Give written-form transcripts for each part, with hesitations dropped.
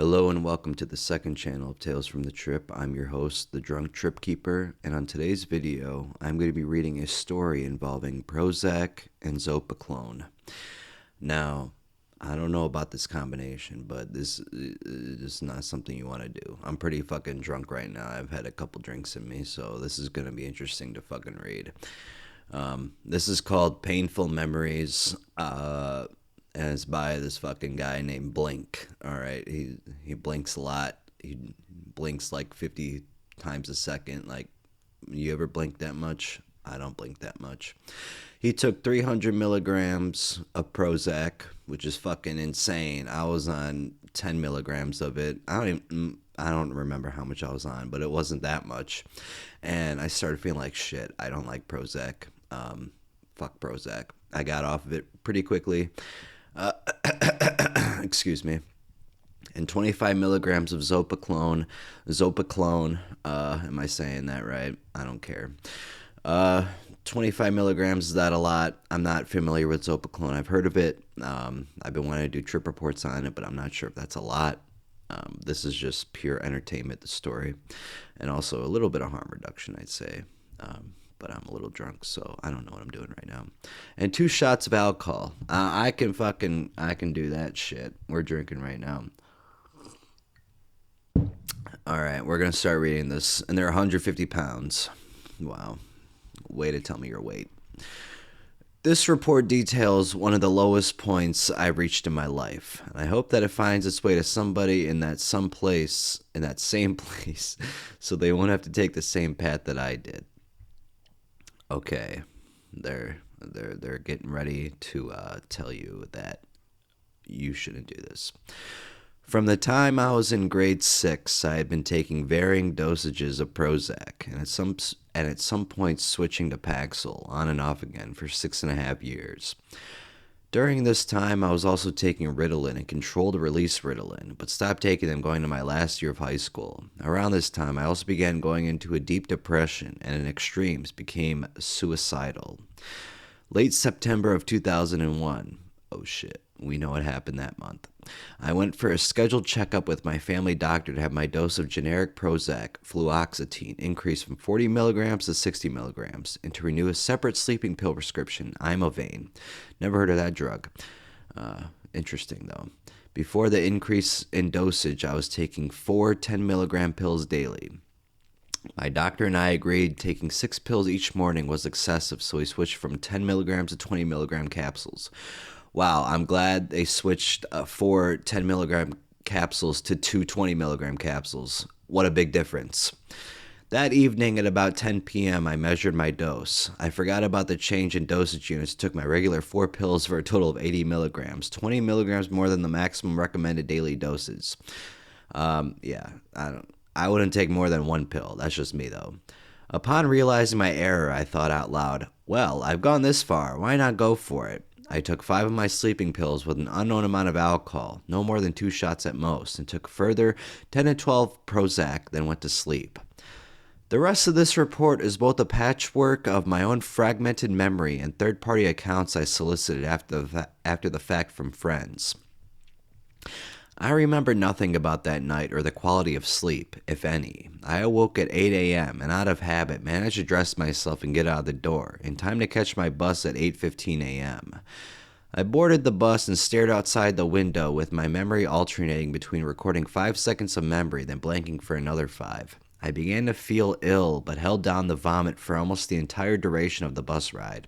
Hello and welcome to the second channel of Tales from the Trip. I'm your host, the Drunk Trip Keeper, and on today's video, I'm going to be reading a story involving Prozac and Zopiclone. Now, I don't know about this combination, but this is not something you want to do. I'm pretty fucking drunk right now. I've had a couple drinks in me, so this is going to be interesting to fucking read. This is called Painful Memories. And it's by this fucking guy named Blink. All right, he blinks a lot. He blinks like 50 times a second. Like, you ever blink that much? I don't blink that much. He took 300 milligrams of Prozac, which is fucking insane. I was on 10 milligrams of it. I don't remember how much I was on, but it wasn't that much. And I started feeling like shit. I don't like Prozac. Fuck Prozac. I got off of it pretty quickly. Excuse me. And 25 milligrams of Zopiclone. Am I saying that right? I don't care. 25 milligrams, is that a lot? I'm not familiar with Zopiclone. I've heard of it. I've been wanting to do trip reports on it, but I'm not sure if that's a lot. This is just pure entertainment, the story. And also a little bit of harm reduction, I'd say. But I'm a little drunk, so I don't know what I'm doing right now. And 2 shots of alcohol. I can do that shit. We're drinking right now. All right, we're going to start reading this. And they're 150 pounds. Wow. Way to tell me your weight. This report details one of the lowest points I've reached in my life. And I hope that it finds its way to somebody in that same place, so they won't have to take the same path that I did. Okay, they're getting ready to tell you that you shouldn't do this. From the time I was in grade 6, I had been taking varying dosages of Prozac, and at some point switching to Paxil on and off again for 6.5 years. During this time, I was also taking Ritalin and controlled release Ritalin, but stopped taking them going to my last year of high school. Around this time, I also began going into a deep depression and in extremes became suicidal. Late September of 2001. Oh shit, we know what happened that month. I went for a scheduled checkup with my family doctor to have my dose of generic Prozac, fluoxetine, increased from 40 milligrams to 60 milligrams, and to renew a separate sleeping pill prescription, Imovane. Never heard of that drug. Interesting, though. Before the increase in dosage, I was taking 4 10-milligram pills daily. My doctor and I agreed taking 6 pills each morning was excessive, so we switched from 10 milligrams to 20 milligram capsules. Wow, I'm glad they switched 4 10-milligram capsules to 2 20-milligram capsules. What a big difference. That evening at about 10 p.m., I measured my dose. I forgot about the change in dosage units, took my regular 4 pills for a total of 80 milligrams, 20 milligrams more than the maximum recommended daily doses. I wouldn't take more than 1 pill. That's just me, though. Upon realizing my error, I thought out loud, well, I've gone this far. Why not go for it? I took 5 of my sleeping pills with an unknown amount of alcohol, no more than 2 shots at most, and took further 10 to 12 Prozac, then went to sleep. The rest of this report is both a patchwork of my own fragmented memory and third-party accounts I solicited after the fact from friends. I remember nothing about that night or the quality of sleep, if any. I awoke at 8 a.m. and out of habit managed to dress myself and get out of the door, in time to catch my bus at 8:15 a.m. I boarded the bus and stared outside the window with my memory alternating between recording 5 seconds of memory then blanking for another 5. I began to feel ill but held down the vomit for almost the entire duration of the bus ride.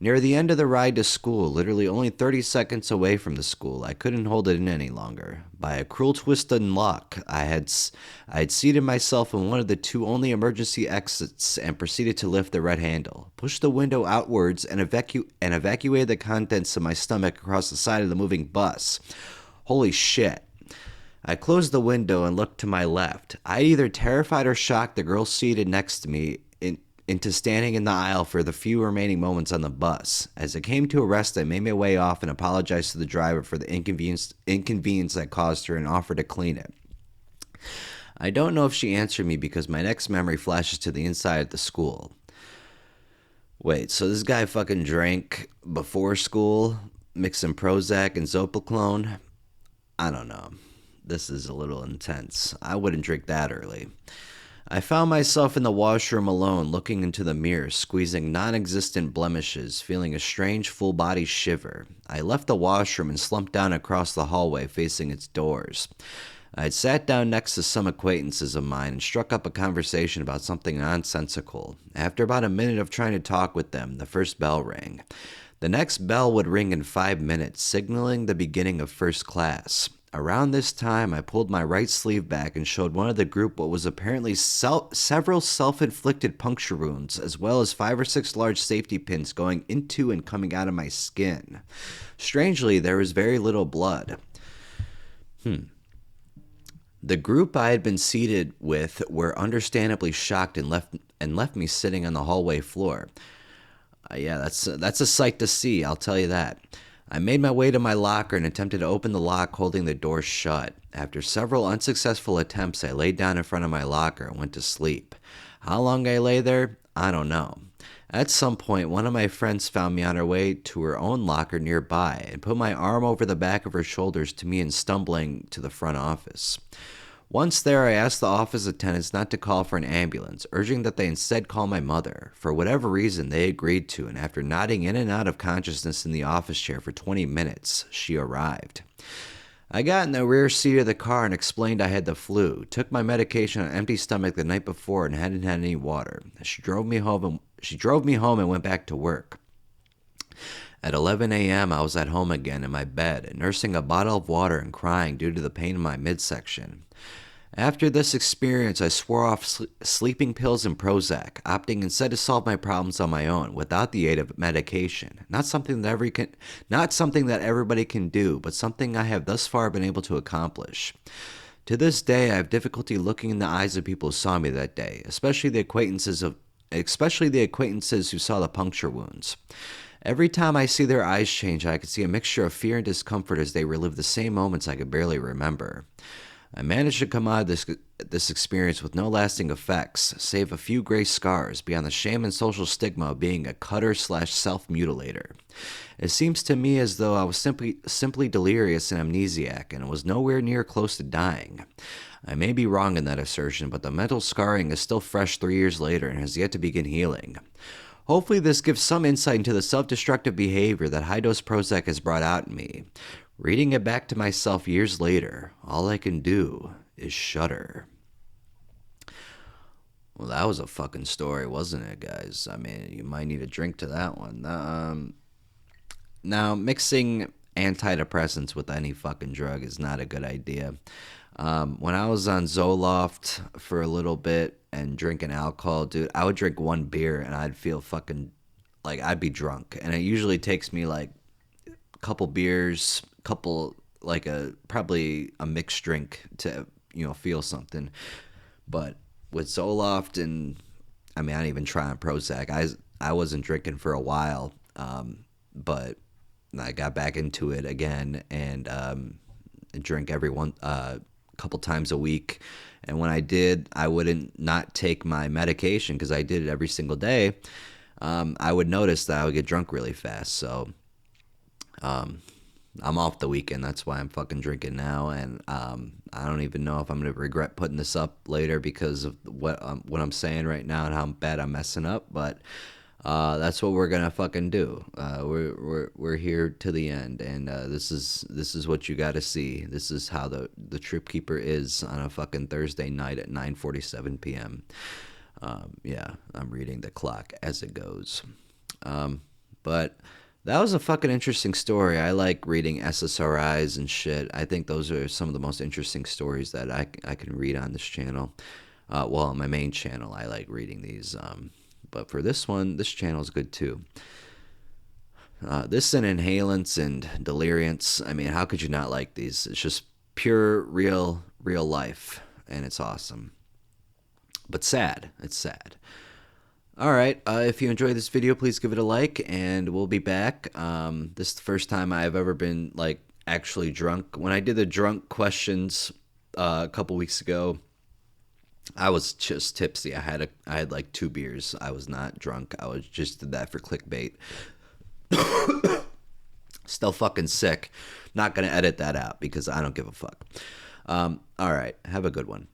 Near the end of the ride to school, literally only 30 seconds away from the school, I couldn't hold it in any longer. By a cruel twist in luck, I had seated myself in one of the 2 only emergency exits and proceeded to lift the red handle, push the window outwards, and evacuate the contents of my stomach across the side of the moving bus. Holy shit. I closed the window and looked to my left. I either terrified or shocked the girl seated next to me into standing in the aisle for the few remaining moments on the bus. As it came to a rest, I made my way off and apologized to the driver for the inconvenience I caused her and offered to clean it. I don't know if she answered me because my next memory flashes to the inside of the school. Wait, so this guy fucking drank before school, mixing Prozac and Zopiclone? I don't know. This is a little intense. I wouldn't drink that early. I found myself in the washroom alone, looking into the mirror, squeezing non existent blemishes, feeling a strange full body shiver. I left the washroom and slumped down across the hallway, facing its doors. I had sat down next to some acquaintances of mine and struck up a conversation about something nonsensical. After about a minute of trying to talk with them, the first bell rang. The next bell would ring in 5 minutes, signaling the beginning of first class. Around this time, I pulled my right sleeve back and showed one of the group what was apparently several self-inflicted puncture wounds, as well as 5 or 6 large safety pins going into and coming out of my skin. Strangely, there was very little blood. The group I had been seated with were understandably shocked and left me sitting on the hallway floor. Yeah, that's a sight to see, I'll tell you that. I made my way to my locker and attempted to open the lock, holding the door shut. After several unsuccessful attempts, I laid down in front of my locker and went to sleep. How long I lay there, I don't know. At some point, one of my friends found me on her way to her own locker nearby and put my arm over the back of her shoulders to me and stumbling to the front office. Once there, I asked the office attendants not to call for an ambulance, urging that they instead call my mother. For whatever reason, they agreed to, and after nodding in and out of consciousness in the office chair for 20 minutes, she arrived. I got in the rear seat of the car and explained I had the flu, took my medication on an empty stomach the night before and hadn't had any water. She drove me home and went back to work. At 11 a.m., I was at home again in my bed, nursing a bottle of water and crying due to the pain in my midsection. After this experience, I swore off sleeping pills and Prozac, opting instead to solve my problems on my own, without the aid of medication. Not something that everybody can do, but something I have thus far been able to accomplish. To this day, I have difficulty looking in the eyes of people who saw me that day, especially the acquaintances who saw the puncture wounds. Every time I see their eyes change, I can see a mixture of fear and discomfort as they relive the same moments I could barely remember. I managed to come out of this experience with no lasting effects, save a few gray scars beyond the shame and social stigma of being a cutter/self-mutilator. It seems to me as though I was simply delirious and amnesiac and was nowhere near close to dying. I may be wrong in that assertion, but the mental scarring is still fresh 3 years later and has yet to begin healing. Hopefully this gives some insight into the self-destructive behavior that high-dose Prozac has brought out in me. Reading it back to myself years later, all I can do is shudder. Well, that was a fucking story, wasn't it, guys? I mean, you might need a drink to that one. Now, mixing antidepressants with any fucking drug is not a good idea. When I was on Zoloft for a little bit and drinking alcohol, dude, I would drink one beer and I'd feel fucking like I'd be drunk. And it usually takes me like a couple beers, probably a mixed drink to, feel something. But with Zoloft and, I didn't even try on Prozac. I wasn't drinking for a while, but I got back into it again and drink couple times a week. And when I did, I wouldn't not take my medication because I did it every single day. I would notice that I would get drunk really fast. So I'm off the weekend. That's why I'm fucking drinking now. And I don't even know if I'm going to regret putting this up later because of what I'm saying right now and how bad I'm messing up. But that's what we're gonna fucking do. We're here to the end, and this is what you got to see. This is how the Trip Keeper is on a fucking Thursday night at 9:47 p.m. Yeah, I'm reading the clock as it goes. But that was a fucking interesting story. I like reading SSRIs and shit. I think those are some of the most interesting stories that I can read on this channel. On my main channel, I like reading these. But for this one, this channel is good too. This and inhalants and deliriants. How could you not like these? It's just pure, real life, and it's awesome. But sad. It's sad. All right. If you enjoyed this video, please give it a like, and we'll be back. This is the first time I've ever been actually drunk. When I did the drunk questions a couple weeks ago, I was just tipsy. I had like 2 beers. I was not drunk. I was just did that for clickbait. Still fucking sick. Not gonna edit that out because I don't give a fuck. All right. Have a good one.